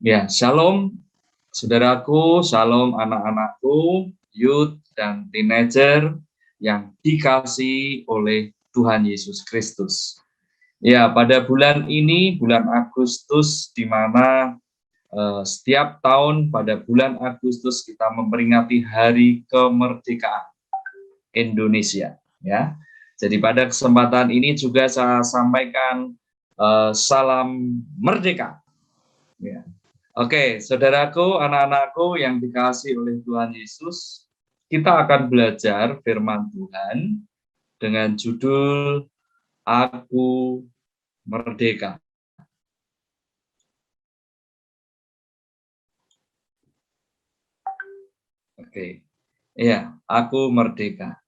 Ya, shalom saudaraku, shalom anak-anakku, youth dan teenager yang dikasihi oleh Tuhan Yesus Kristus. Ya, pada bulan ini, bulan Agustus, di mana setiap tahun pada bulan Agustus kita memperingati Hari Kemerdekaan Indonesia. Ya, jadi pada kesempatan ini juga saya sampaikan salam merdeka. Ya. Oke, saudaraku, anak-anakku yang dikasihi oleh Tuhan Yesus, kita akan belajar firman Tuhan dengan judul Aku Merdeka. Oke, ya, Aku Merdeka.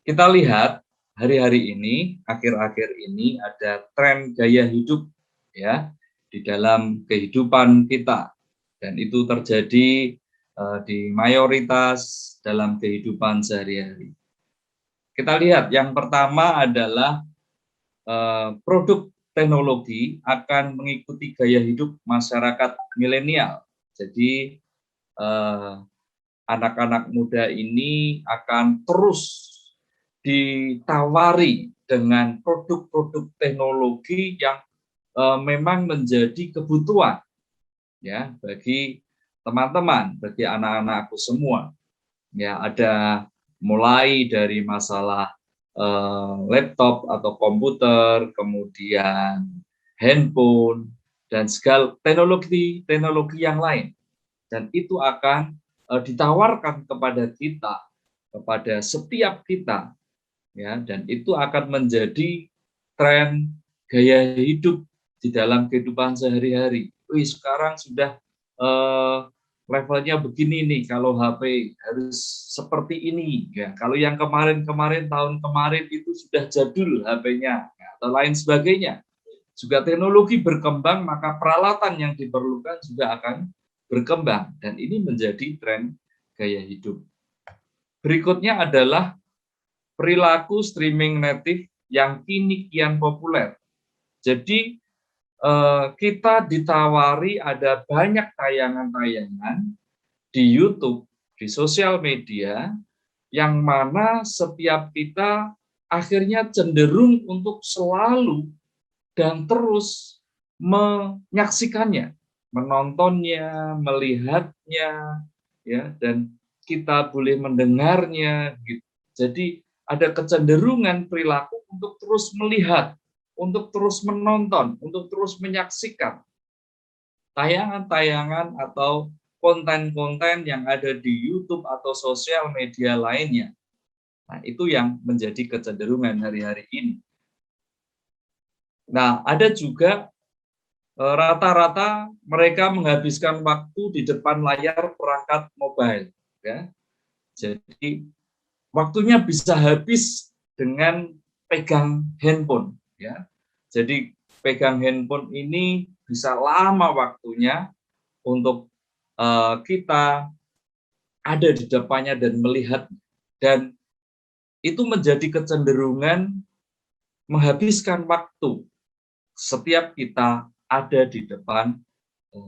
Kita lihat hari-hari ini, akhir-akhir ini ada tren gaya hidup ya di dalam kehidupan kita, dan itu terjadi di mayoritas dalam kehidupan sehari-hari. Kita lihat yang pertama adalah produk teknologi akan mengikuti gaya hidup masyarakat milenial. Jadi anak-anak muda ini akan terus ditawari dengan produk-produk teknologi yang memang menjadi kebutuhan ya bagi teman-teman, bagi anak-anakku semua. Ya, ada mulai dari masalah laptop atau komputer, kemudian handphone, dan segala teknologi yang lain. Dan itu akan ditawarkan kepada kita, kepada setiap kita, ya. Dan itu akan menjadi tren gaya hidup di dalam kehidupan sehari-hari. Wih, sekarang sudah levelnya begini nih, kalau HP harus seperti ini ya. Kalau yang kemarin-kemarin, tahun kemarin itu sudah jadul HP-nya ya, atau lain sebagainya. Juga teknologi berkembang, maka peralatan yang diperlukan juga akan berkembang, dan ini menjadi tren gaya hidup. Berikutnya adalah perilaku streaming native yang kini kian populer. Jadi kita ditawari ada banyak tayangan-tayangan di YouTube, di sosial media, yang mana setiap kita akhirnya cenderung untuk selalu dan terus menyaksikannya, menontonnya, melihatnya, ya, dan kita boleh mendengarnya. Gitu. Jadi ada kecenderungan perilaku untuk terus melihat, untuk terus menonton, untuk terus menyaksikan tayangan-tayangan atau konten-konten yang ada di YouTube atau sosial media lainnya. Nah, itu yang menjadi kecenderungan hari-hari ini. Nah, ada juga rata-rata mereka menghabiskan waktu di depan layar perangkat mobile. Ya. Jadi, waktunya bisa habis dengan pegang handphone. Ya. Jadi, pegang handphone ini bisa lama waktunya untuk kita ada di depannya dan melihat, dan itu menjadi kecenderungan menghabiskan waktu setiap kita ada di depan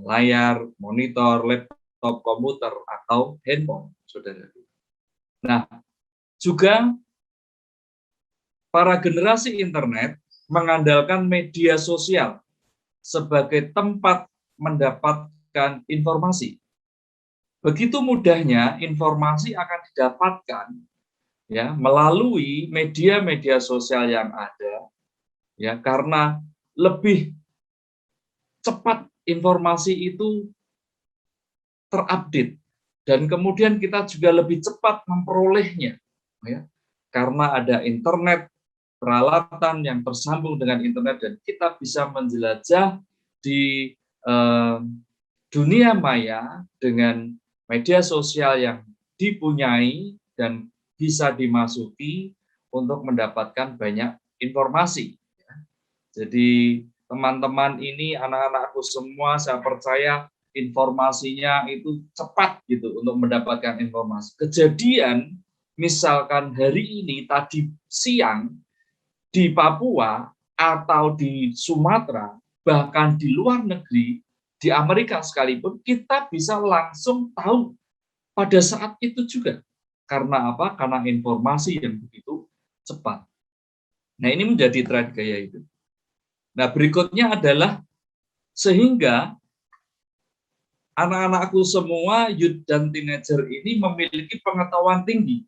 layar, monitor, laptop, komputer, atau handphone, saudara. Nah, juga para generasi internet mengandalkan media sosial sebagai tempat mendapatkan informasi. Begitu mudahnya informasi akan didapatkan ya melalui media-media sosial yang ada, ya, karena lebih cepat informasi itu terupdate, dan kemudian kita juga lebih cepat memperolehnya, ya, karena ada internet, peralatan yang tersambung dengan internet, dan kita bisa menjelajah di dunia maya dengan media sosial yang dipunyai dan bisa dimasuki untuk mendapatkan banyak informasi. Jadi teman-teman ini, anak-anakku semua, saya percaya informasinya itu cepat gitu untuk mendapatkan informasi. Kejadian misalkan hari ini, tadi siang di Papua atau di Sumatera, bahkan di luar negeri, di Amerika sekalipun, kita bisa langsung tahu pada saat itu juga. Karena apa? Karena informasi yang begitu cepat. Nah, ini menjadi tren gaya hidup. Nah, berikutnya adalah sehingga anak-anakku semua, youth dan teenager ini memiliki pengetahuan tinggi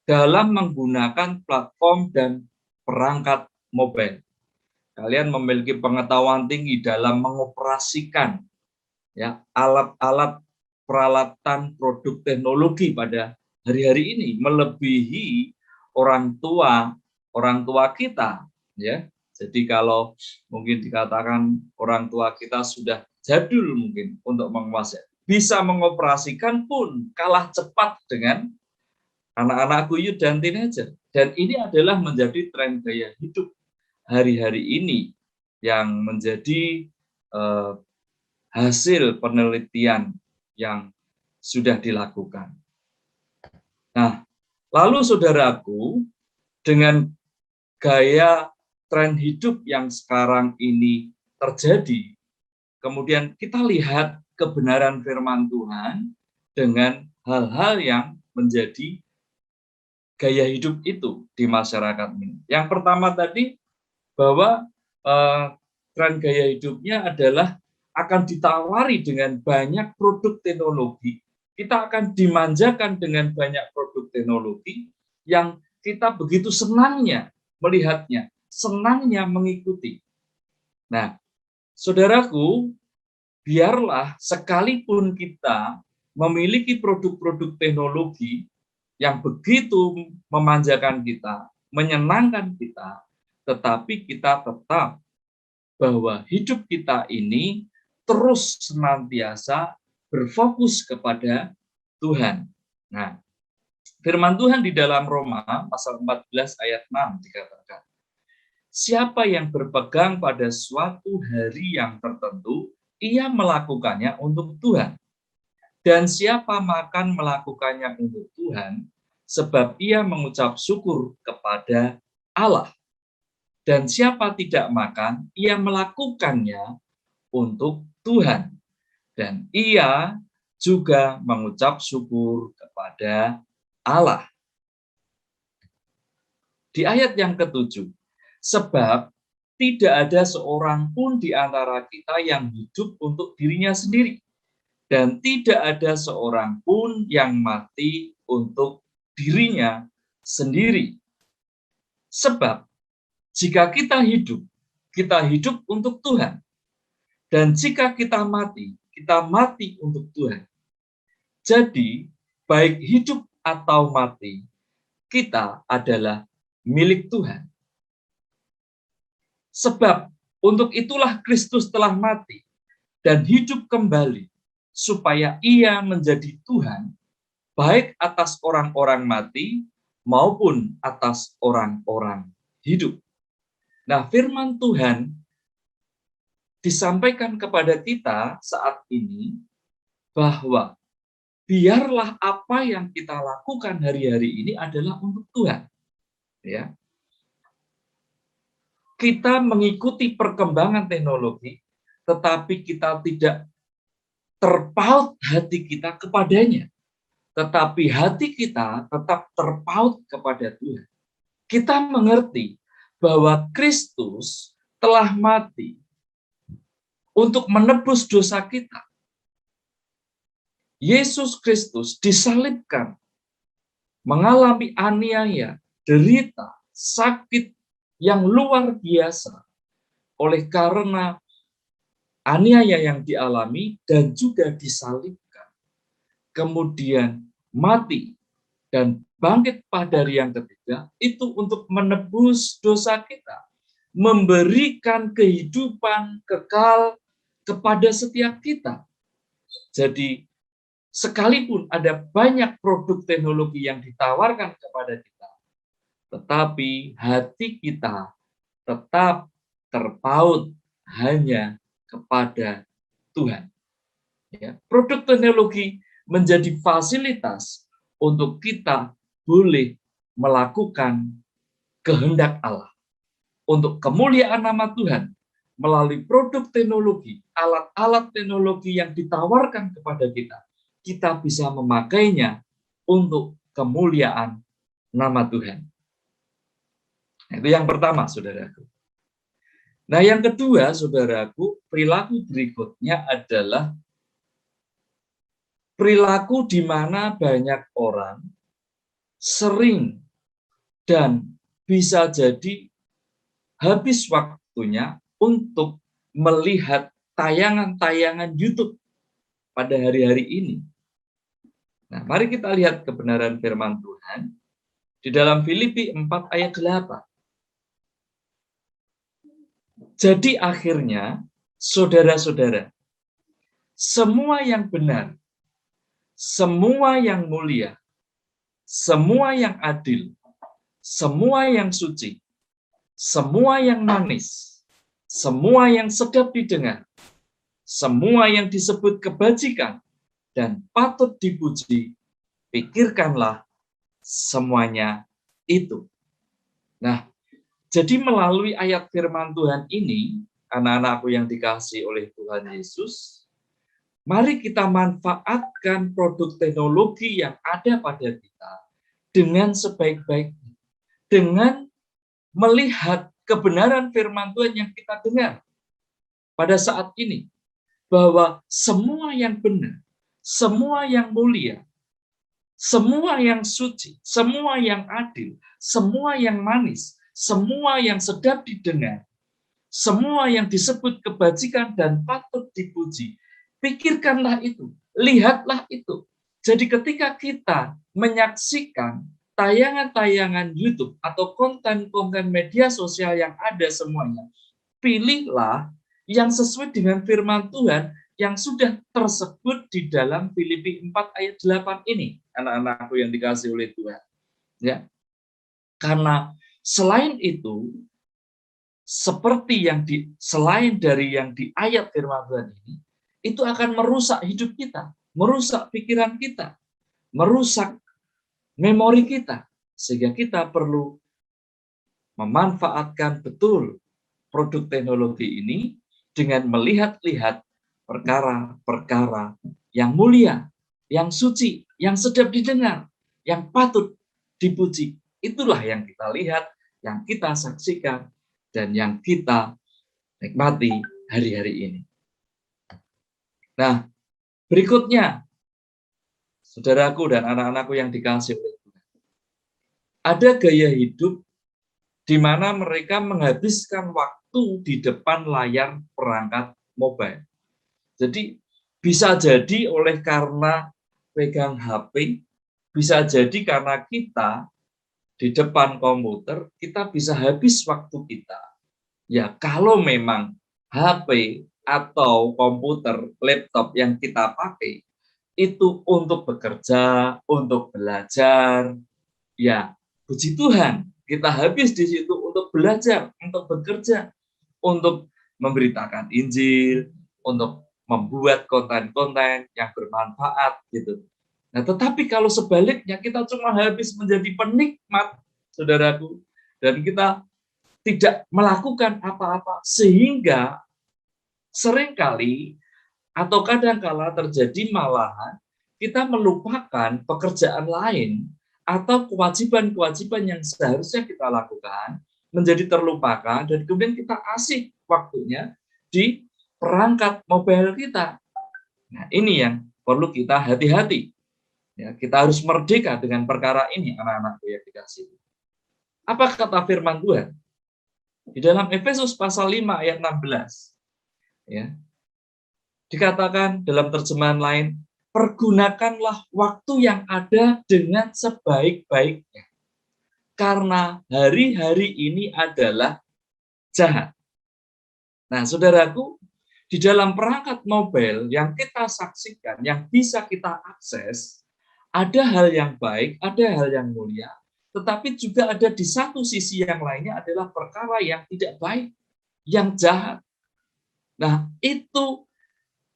dalam menggunakan platform dan perangkat mobile. Kalian memiliki pengetahuan tinggi dalam mengoperasikan ya alat-alat peralatan produk teknologi pada hari-hari ini melebihi orang tua kita ya. Jadi kalau mungkin dikatakan orang tua kita sudah jadul mungkin untuk menguasai, bisa mengoperasikan pun kalah cepat dengan anak-anakku youth dan teenager. Dan ini adalah menjadi tren gaya hidup hari-hari ini yang menjadi hasil penelitian yang sudah dilakukan. Nah, lalu saudaraku, dengan gaya tren hidup yang sekarang ini terjadi, kemudian kita lihat kebenaran firman Tuhan dengan hal-hal yang menjadi gaya hidup itu di masyarakat ini. Yang pertama tadi, bahwa tren gaya hidupnya adalah akan ditawari dengan banyak produk teknologi. Kita akan dimanjakan dengan banyak produk teknologi yang kita begitu senangnya melihatnya, senangnya mengikuti. Nah, saudaraku, biarlah sekalipun kita memiliki produk-produk teknologi yang begitu memanjakan kita, menyenangkan kita, tetapi kita tetap bahwa hidup kita ini terus senantiasa berfokus kepada Tuhan. Nah, firman Tuhan di dalam Roma pasal 14 ayat 6 dikatakan, siapa yang berpegang pada suatu hari yang tertentu, ia melakukannya untuk Tuhan. Dan siapa makan melakukannya untuk Tuhan, sebab ia mengucap syukur kepada Allah. Dan siapa tidak makan, ia melakukannya untuk Tuhan. Dan ia juga mengucap syukur kepada Allah. Di ayat yang ke-7, sebab tidak ada seorang pun di antara kita yang hidup untuk dirinya sendiri, dan tidak ada seorang pun yang mati untuk dirinya sendiri. Sebab jika kita hidup untuk Tuhan. Dan jika kita mati untuk Tuhan. Jadi, baik hidup atau mati, kita adalah milik Tuhan. Sebab untuk itulah Kristus telah mati dan hidup kembali, supaya ia menjadi Tuhan, baik atas orang-orang mati maupun atas orang-orang hidup. Nah, firman Tuhan disampaikan kepada kita saat ini bahwa biarlah apa yang kita lakukan hari-hari ini adalah untuk Tuhan. Ya. Kita mengikuti perkembangan teknologi, tetapi kita tidak terpaut hati kita kepadanya. Tetapi hati kita tetap terpaut kepada Tuhan. Kita mengerti bahwa Kristus telah mati untuk menebus dosa kita. Yesus Kristus disalibkan, mengalami aniaya, derita, sakit yang luar biasa oleh karena aniaya yang dialami dan juga disalibkan. Kemudian mati dan bangkit pada hari yang ketiga, itu untuk menebus dosa kita, memberikan kehidupan kekal kepada setiap kita. Jadi, sekalipun ada banyak produk teknologi yang ditawarkan kepada kita, tetapi hati kita tetap terpaut hanya kepada Tuhan. Ya, produk teknologi menjadi fasilitas untuk kita boleh melakukan kehendak Allah untuk kemuliaan nama Tuhan melalui produk teknologi, alat-alat teknologi yang ditawarkan kepada kita, kita bisa memakainya untuk kemuliaan nama Tuhan. Itu yang pertama, saudaraku. Nah, yang kedua, saudaraku, perilaku berikutnya adalah perilaku di mana banyak orang sering dan bisa jadi habis waktunya untuk melihat tayangan-tayangan YouTube pada hari-hari ini. Nah, mari kita lihat kebenaran firman Tuhan di dalam Filipi 4 ayat 8. Jadi akhirnya, saudara-saudara, semua yang benar, semua yang mulia, semua yang adil, semua yang suci, semua yang manis, semua yang sedap didengar, semua yang disebut kebajikan dan patut dipuji, pikirkanlah semuanya itu. Nah, jadi melalui ayat firman Tuhan ini, anak-anakku yang dikasihi oleh Tuhan Yesus, mari kita manfaatkan produk teknologi yang ada pada kita dengan sebaik-baiknya, dengan melihat kebenaran firman Tuhan yang kita dengar pada saat ini, bahwa semua yang benar, semua yang mulia, semua yang suci, semua yang adil, semua yang manis, semua yang sedap didengar, semua yang disebut kebajikan dan patut dipuji, pikirkanlah itu, lihatlah itu. Jadi ketika kita menyaksikan tayangan-tayangan YouTube atau konten-konten media sosial yang ada semuanya, pilihlah yang sesuai dengan firman Tuhan yang sudah tersebut di dalam Filipi 4 ayat 8 ini, anak-anakku yang dikasihi oleh Tuhan. Ya. Karena selain itu, seperti yang selain dari yang di ayat firman Tuhan ini, itu akan merusak hidup kita, merusak pikiran kita, merusak memori kita, sehingga kita perlu memanfaatkan betul produk teknologi ini dengan melihat-lihat perkara-perkara yang mulia, yang suci, yang sedap didengar, yang patut dipuji. Itulah yang kita lihat, yang kita saksikan, dan yang kita nikmati hari-hari ini. Nah, berikutnya, saudaraku dan anak-anakku yang dikasihi oleh Tuhan, ada gaya hidup di mana mereka menghabiskan waktu di depan layar perangkat mobile. Jadi, bisa jadi oleh karena pegang HP, bisa jadi karena kita di depan komputer, kita bisa habis waktu kita. Ya, kalau memang HP atau komputer, laptop yang kita pakai, itu untuk bekerja, untuk belajar, ya puji Tuhan, kita habis di situ untuk belajar, untuk bekerja, untuk memberitakan Injil, untuk membuat konten-konten yang bermanfaat gitu. Nah, tetapi kalau sebaliknya kita cuma habis menjadi penikmat, saudaraku, dan kita tidak melakukan apa-apa, sehingga seringkali atau kadangkala terjadi malahan kita melupakan pekerjaan lain atau kewajiban-kewajiban yang seharusnya kita lakukan menjadi terlupakan, dan kemudian kita asih waktunya di perangkat mobile kita. Nah, ini yang perlu kita hati-hati. Ya, kita harus merdeka dengan perkara ini, anak-anakku yang dikasihi. Apa kata firman Tuhan? Di dalam Efesus pasal 5 ayat 16. Ya. Dikatakan dalam terjemahan lain, pergunakanlah waktu yang ada dengan sebaik-baiknya. Karena hari-hari ini adalah jahat. Nah, saudaraku, di dalam perangkat mobile yang kita saksikan, yang bisa kita akses, ada hal yang baik, ada hal yang mulia, tetapi juga ada di satu sisi yang lainnya adalah perkara yang tidak baik, yang jahat. Nah, itu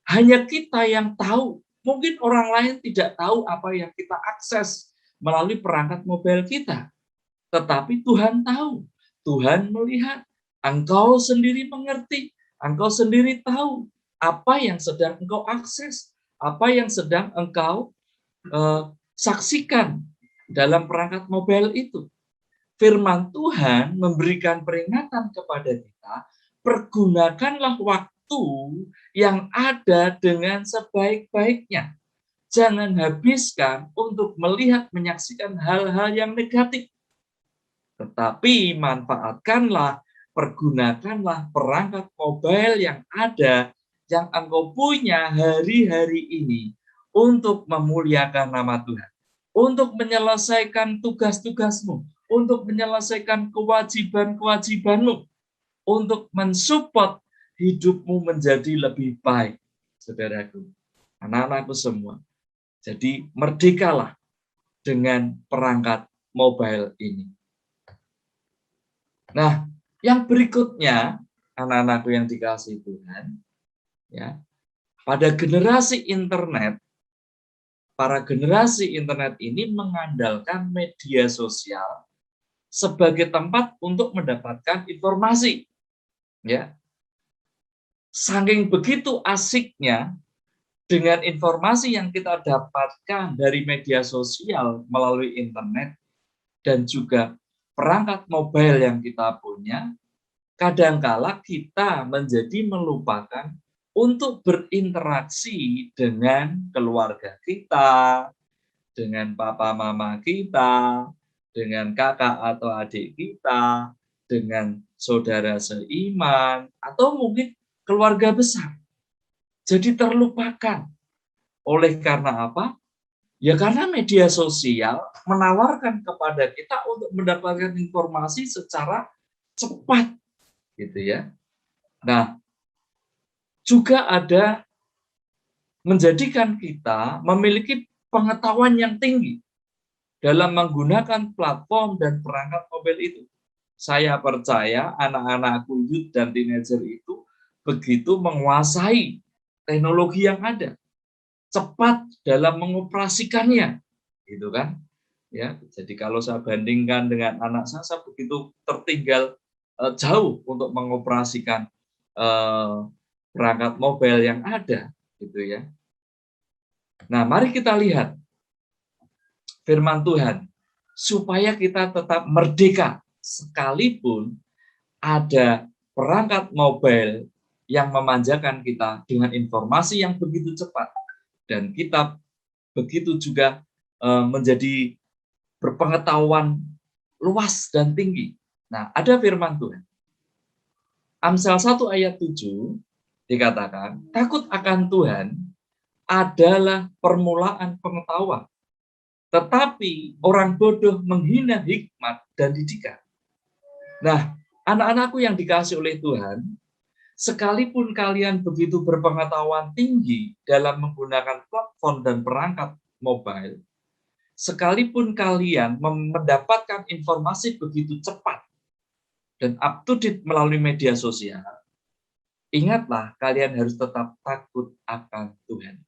hanya kita yang tahu. Mungkin orang lain tidak tahu apa yang kita akses melalui perangkat mobile kita. Tetapi Tuhan tahu, Tuhan melihat, engkau sendiri mengerti Engkau sendiri tahu apa yang sedang engkau akses, apa yang sedang engkau saksikan dalam perangkat mobile itu. Firman Tuhan memberikan peringatan kepada kita, pergunakanlah waktu yang ada dengan sebaik-baiknya. Jangan habiskan untuk melihat, menyaksikan hal-hal yang negatif. Tetapi manfaatkanlah, pergunakanlah perangkat mobile yang ada, yang engkau punya hari-hari ini untuk memuliakan nama Tuhan, untuk menyelesaikan tugas-tugasmu, untuk menyelesaikan kewajiban-kewajibanmu, untuk mensupport hidupmu menjadi lebih baik, saudaraku, anak-anakku semua. Jadi merdekalah dengan perangkat mobile ini. Nah, yang berikutnya, anak-anakku yang dikasihi Tuhan, ya, pada generasi internet, para generasi internet ini mengandalkan media sosial sebagai tempat untuk mendapatkan informasi. Ya, saking begitu asiknya dengan informasi yang kita dapatkan dari media sosial melalui internet dan juga perangkat mobile yang kita punya, kadangkala kita menjadi melupakan untuk berinteraksi dengan keluarga kita, dengan papa mama kita, dengan kakak atau adik kita, dengan saudara seiman, atau mungkin keluarga besar. Jadi terlupakan. Oleh karena apa? Ya karena media sosial menawarkan kepada kita untuk mendapatkan informasi secara cepat, gitu ya. Nah, juga ada menjadikan kita memiliki pengetahuan yang tinggi dalam menggunakan platform dan perangkat mobile itu. Saya percaya anak-anakku, youth dan teenager itu begitu menguasai teknologi yang ada, cepat dalam mengoperasikannya, gitu kan? Ya, jadi kalau saya bandingkan dengan anak saya begitu tertinggal jauh untuk mengoperasikan perangkat mobile yang ada, gitu ya. Nah, mari kita lihat firman Tuhan supaya kita tetap merdeka sekalipun ada perangkat mobile yang memanjakan kita dengan informasi yang begitu cepat dan kita begitu juga menjadi berpengetahuan luas dan tinggi. Nah, ada firman Tuhan. Amsal 1 ayat 7 dikatakan, takut akan Tuhan adalah permulaan pengetahuan. Tetapi orang bodoh menghina hikmat dan didikan. Nah, anak-anakku yang dikasih oleh Tuhan, sekalipun kalian begitu berpengetahuan tinggi dalam menggunakan platform dan perangkat mobile, sekalipun kalian mendapatkan informasi begitu cepat dan up to date melalui media sosial, ingatlah kalian harus tetap takut akan Tuhan.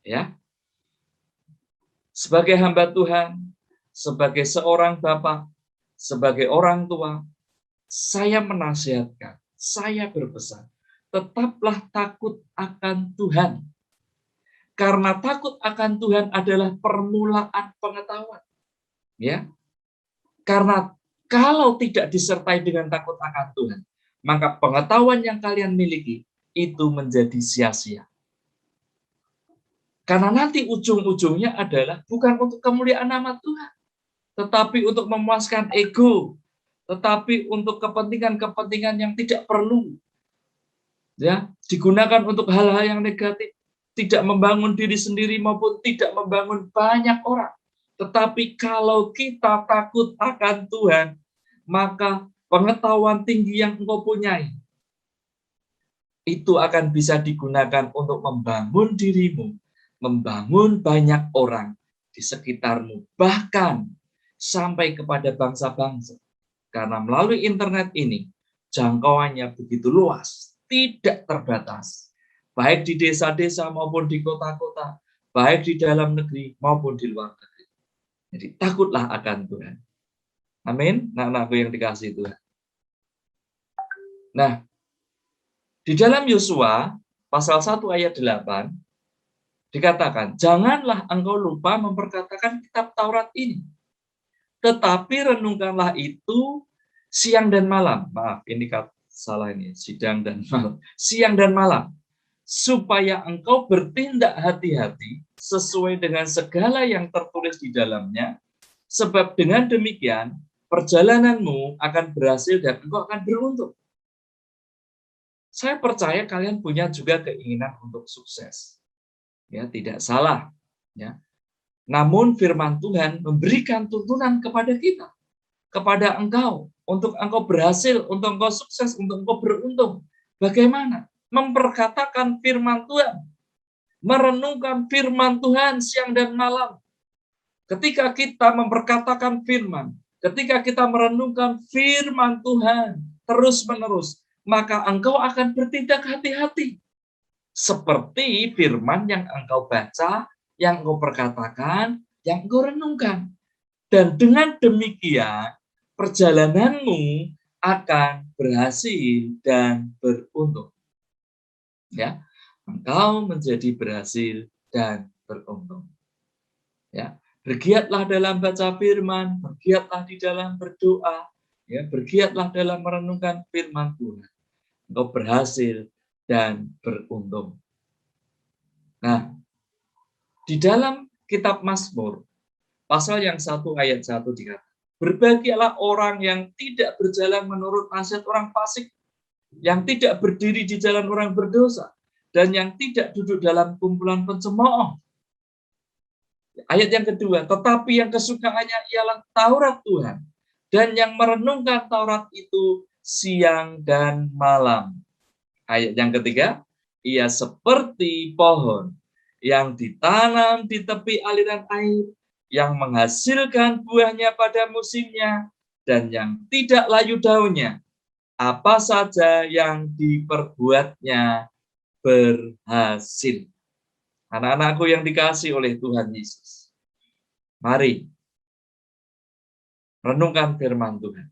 Ya, sebagai hamba Tuhan, sebagai seorang bapak, sebagai orang tua, saya menasihatkan, saya berpesan, tetaplah takut akan Tuhan. Karena takut akan Tuhan adalah permulaan pengetahuan. Ya, karena kalau tidak disertai dengan takut akan Tuhan, maka pengetahuan yang kalian miliki itu menjadi sia-sia. Karena nanti ujung-ujungnya adalah bukan untuk kemuliaan nama Tuhan, tetapi untuk memuaskan ego, tetapi untuk kepentingan-kepentingan yang tidak perlu. Ya, digunakan untuk hal-hal yang negatif, tidak membangun diri sendiri maupun tidak membangun banyak orang. Tetapi kalau kita takut akan Tuhan, maka pengetahuan tinggi yang engkau punyai itu akan bisa digunakan untuk membangun dirimu, membangun banyak orang di sekitarmu, bahkan sampai kepada bangsa-bangsa. Karena melalui internet ini, jangkauannya begitu luas, tidak terbatas. Baik di desa-desa maupun di kota-kota, baik di dalam negeri maupun di luar negeri. Jadi takutlah akan Tuhan. Amin, anak-anakku yang dikasihi Tuhan. Nah, Di dalam Yosua pasal 1 ayat 8 dikatakan, janganlah engkau lupa memperkatakan kitab Taurat ini, tetapi renungkanlah itu siang dan malam. Maaf, ini salah ini, siang dan malam. Siang dan malam, supaya engkau bertindak hati-hati sesuai dengan segala yang tertulis di dalamnya, sebab dengan demikian perjalananmu akan berhasil dan engkau akan beruntung. Saya percaya kalian punya juga keinginan untuk sukses. Ya, tidak salah. Ya. Namun firman Tuhan memberikan tuntunan kepada kita, kepada engkau, untuk engkau berhasil, untuk engkau sukses, untuk engkau beruntung. Bagaimana? Memperkatakan firman Tuhan, merenungkan firman Tuhan siang dan malam. Ketika kita memperkatakan firman, ketika kita merenungkan firman Tuhan terus-menerus, maka engkau akan bertindak hati-hati. Seperti firman yang engkau baca, yang engkau perkatakan, yang engkau renungkan. Dan dengan demikian, perjalananmu akan berhasil dan beruntung. Ya, engkau menjadi berhasil dan beruntung. Ya, bergiatlah dalam baca firman, bergiatlah di dalam berdoa, ya, bergiatlah dalam merenungkan firman Tuhan. Engkau berhasil dan beruntung. Nah, di dalam kitab Mazmur, pasal yang 1 ayat 1 dikatakan, berbahagialah orang yang tidak berjalan menurut nasihat orang fasik, yang tidak berdiri di jalan orang berdosa, dan yang tidak duduk dalam kumpulan pencemooh. Ayat yang kedua, tetapi yang kesukaannya ialah Taurat Tuhan, dan yang merenungkan Taurat itu siang dan malam. Ayat yang ketiga, ia seperti pohon yang ditanam di tepi aliran air, yang menghasilkan buahnya pada musimnya, dan yang tidak layu daunnya. Apa saja yang diperbuatnya berhasil. Anak-anakku yang dikasihi oleh Tuhan Yesus, mari renungkan firman Tuhan.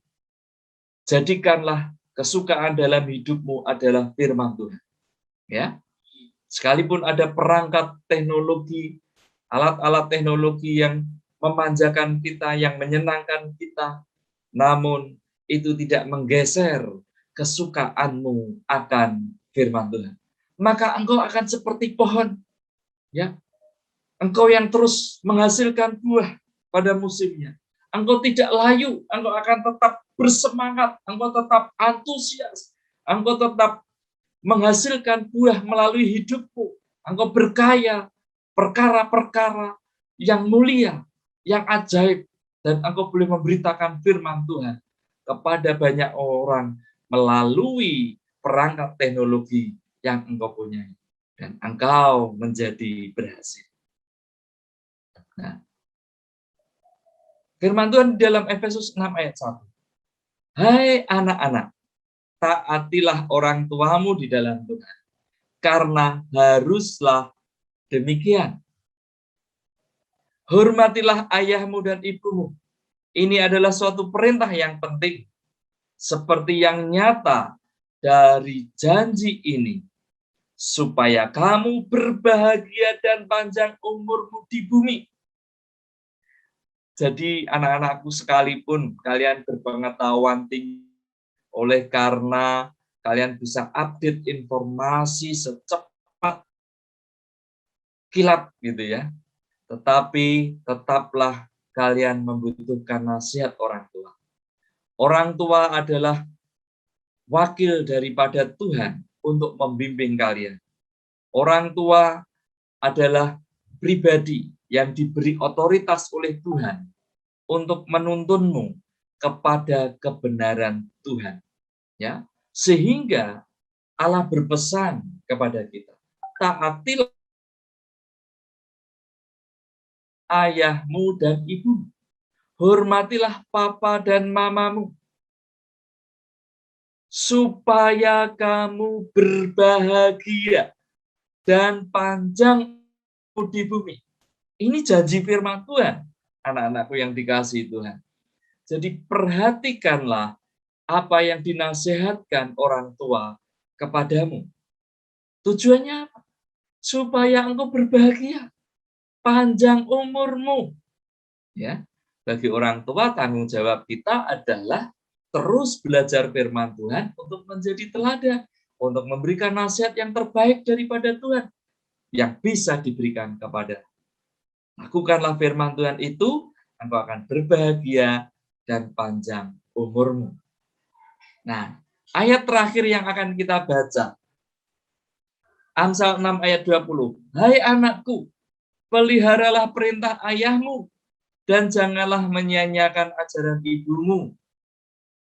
Jadikanlah kesukaan dalam hidupmu adalah firman Tuhan. Ya, sekalipun ada perangkat teknologi, alat-alat teknologi yang memanjakan kita, yang menyenangkan kita, namun itu tidak menggeser kesukaanmu akan firman Tuhan. Maka engkau akan seperti pohon, ya. Engkau yang terus menghasilkan buah pada musimnya. Engkau tidak layu, engkau akan tetap bersemangat, engkau tetap antusias, engkau tetap menghasilkan buah melalui hidupmu. Engkau berkaya perkara-perkara yang mulia, yang ajaib, dan engkau boleh memberitakan firman Tuhan kepada banyak orang melalui perangkat teknologi yang engkau punyai. Dan engkau menjadi berhasil. Nah, firman Tuhan dalam Efesus 6 ayat 1. Hai anak-anak, taatilah orang tuamu di dalam Tuhan, karena haruslah demikian. Hormatilah ayahmu dan ibumu. Ini adalah suatu perintah yang penting, seperti yang nyata dari janji ini, supaya kamu berbahagia dan panjang umurmu di bumi. Jadi anak-anakku sekalipun kalian berpengetahuan tinggi, oleh karena kalian bisa update informasi secepat kilat gitu ya. Tetapi tetaplah kalian membutuhkan nasihat orang tua. Orang tua adalah wakil daripada Tuhan untuk membimbing kalian. Orang tua adalah pribadi yang diberi otoritas oleh Tuhan untuk menuntunmu kepada kebenaran Tuhan. Ya, sehingga Allah berpesan kepada kita, taatilah ayahmu dan ibumu, hormatilah papa dan mamamu, supaya kamu berbahagia dan panjang di bumi. Ini janji firman Tuhan, anak-anakku yang dikasihi Tuhan. Jadi perhatikanlah apa yang dinasihatkan orang tua kepadamu. Tujuannya apa? Supaya engkau berbahagia, panjang umurmu. Ya, bagi orang tua tanggung jawab kita adalah terus belajar firman Tuhan untuk menjadi teladan, untuk memberikan nasihat yang terbaik daripada Tuhan yang bisa diberikan kepada. Lakukanlah firman Tuhan itu, engkau akan berbahagia dan panjang umurmu. Nah, ayat terakhir yang akan kita baca, Amsal 6 ayat 20. Hai anakku, peliharalah perintah ayahmu, dan janganlah menyia-nyiakan ajaran ibumu.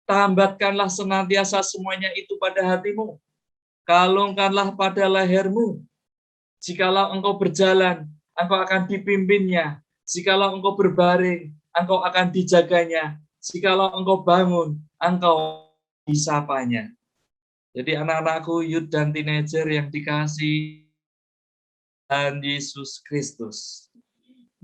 Tambatkanlah senantiasa semuanya itu pada hatimu. Kalungkanlah pada lehermu. Jikalau engkau berjalan, engkau akan dipimpinnya. Jikalau engkau berbaring, engkau akan dijaganya. Jikalau engkau bangun, engkau disapanya. Jadi anak-anakku, youth dan teenager yang dikasihi Tuhan Yesus Kristus.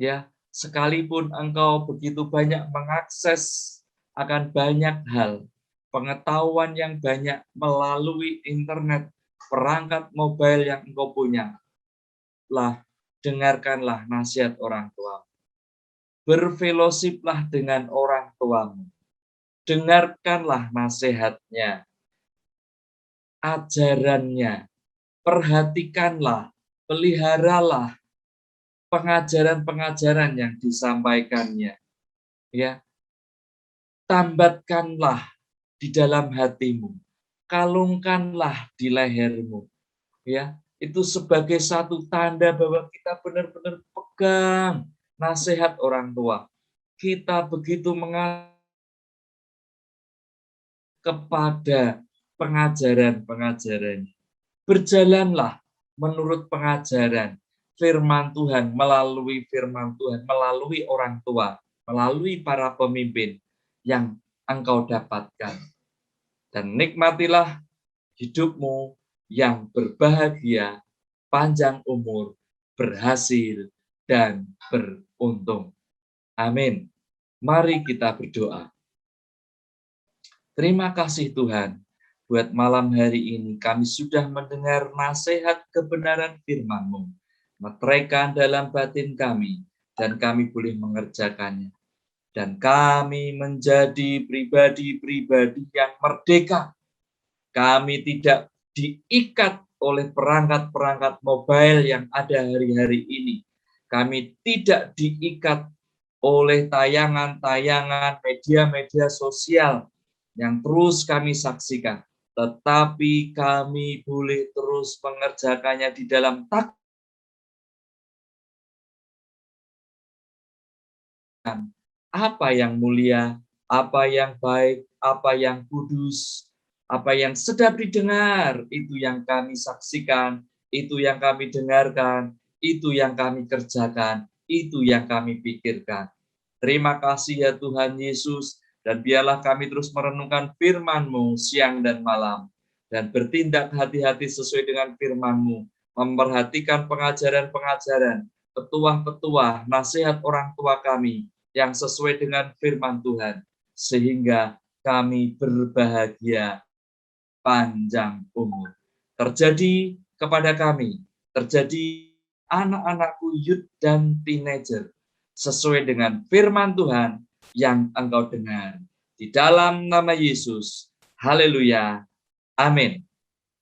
Ya, sekalipun engkau begitu banyak mengakses akan banyak hal, pengetahuan yang banyak melalui internet, perangkat mobile yang engkau punya, dengarkanlah nasihat orang tua. Berfellowshiplah dengan orang tuamu. Dengarkanlah nasihatnya, ajarannya, perhatikanlah, peliharalah pengajaran-pengajaran yang disampaikannya. Ya, tambatkanlah di dalam hatimu, kalungkanlah di lehermu. Ya, itu sebagai satu tanda bahwa kita benar-benar pegang nasihat orang tua. Kita begitu mengacu kepada pengajaran-pengajarannya. Berjalanlah menurut pengajaran firman Tuhan, melalui firman Tuhan, melalui orang tua, melalui para pemimpin yang engkau dapatkan. Dan nikmatilah hidupmu yang berbahagia, panjang umur, berhasil, dan beruntung. Amin. Mari kita berdoa. Terima kasih Tuhan, buat malam hari ini kami sudah mendengar nasihat kebenaran firman-Mu. Meteraikan dalam batin kami, dan kami boleh mengerjakannya. Dan kami menjadi pribadi-pribadi yang merdeka. Kami tidak diikat oleh perangkat-perangkat mobile yang ada hari-hari ini. Kami tidak diikat oleh tayangan-tayangan media-media sosial yang terus kami saksikan, tetapi kami boleh terus mengerjakannya di dalam apa yang mulia, apa yang baik, apa yang kudus, apa yang sedap didengar, itu yang kami saksikan, itu yang kami dengarkan, itu yang kami kerjakan, itu yang kami pikirkan. Terima kasih ya Tuhan Yesus, dan biarlah kami terus merenungkan firman-Mu siang dan malam, dan bertindak hati-hati sesuai dengan firman-Mu, memperhatikan pengajaran-pengajaran, petuah-petuah, nasihat orang tua kami, yang sesuai dengan firman Tuhan, sehingga kami berbahagia panjang umur. Terjadi kepada kami, terjadi anak-anakku youth dan teenager, sesuai dengan firman Tuhan yang engkau dengar. Di dalam nama Yesus, haleluya, amin.